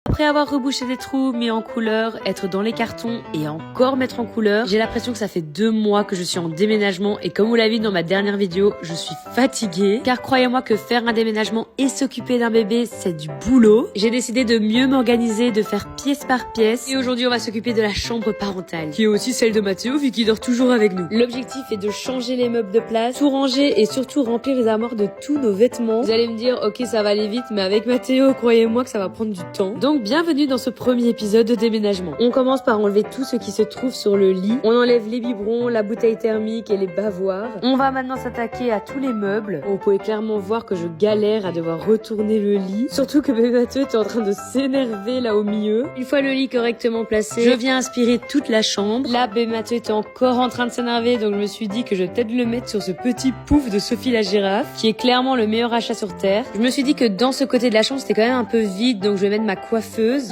Après avoir rebouché des trous, mis en couleur, être dans les cartons et encore mettre en couleur, j'ai l'impression que ça fait 2 mois que je suis en déménagement et comme vous l'avez vu dans ma dernière vidéo, je suis fatiguée. Car croyez-moi que faire un déménagement et s'occuper d'un bébé, c'est du boulot. J'ai décidé de mieux m'organiser, de faire pièce par pièce. Et aujourd'hui, on va s'occuper de la chambre parentale, qui est aussi celle de Mathéo vu qu'il dort toujours avec nous. L'objectif est de changer les meubles de place, tout ranger et surtout remplir les armoires de tous nos vêtements. Vous allez me dire, ok, ça va aller vite, mais avec Mathéo, croyez-moi que ça va prendre du temps. Donc bienvenue dans ce premier épisode de déménagement. On commence par enlever tout ce qui se trouve sur le lit. On enlève les biberons, la bouteille thermique et les bavoirs. On va maintenant s'attaquer à tous les meubles. Vous pouvez clairement voir que je galère à devoir retourner le lit. Surtout que bébé Mathieu est en train de s'énerver là au milieu. Une fois le lit correctement placé, je viens aspirer toute la chambre. Là, bébé Mathieu était encore en train de s'énerver, donc je me suis dit que je vais peut-être le mettre sur ce petit pouf de Sophie la girafe, qui est clairement le meilleur achat sur Terre. Je me suis dit que dans ce côté de la chambre, c'était quand même un peu vide, donc je vais mettre ma coiffeuse.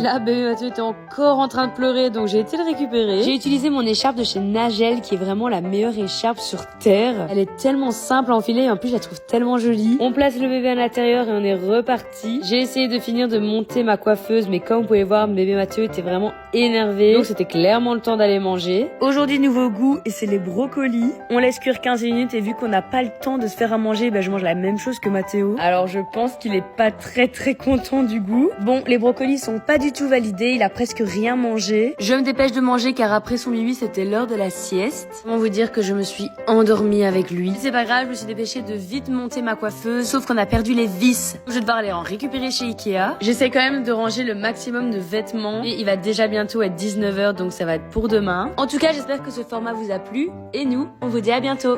Là, bébé Mathieu était encore en train de pleurer, donc j'ai été le récupérer. J'ai utilisé mon écharpe de chez Nagel, qui est vraiment la meilleure écharpe sur Terre. Elle est tellement simple à enfiler et en plus, je la trouve tellement jolie. On place le bébé à l'intérieur et on est reparti. J'ai essayé de finir de monter ma coiffeuse, mais comme vous pouvez voir, bébé Mathieu était vraiment énervé, donc c'était clairement le temps d'aller manger. Aujourd'hui, nouveau goût et c'est les brocolis. On laisse cuire 15 minutes et vu qu'on n'a pas le temps de se faire à manger, je mange la même chose que Mathéo. Alors je pense qu'il est pas très content du goût. Bon, les brocolis sont pas du tout validés, il a presque rien mangé. Je me dépêche de manger car après son bibi, c'était l'heure de la sieste. Comment vous dire que je me suis endormie avec lui. C'est pas grave, je me suis dépêchée de vite monter ma coiffeuse, sauf qu'on a perdu les vis. Je vais devoir aller en récupérer chez Ikea. J'essaie quand même de ranger le maximum de vêtements et il va déjà bientôt être 19h, donc ça va être pour demain. En tout cas, j'espère que ce format vous a plu et nous, on vous dit à bientôt.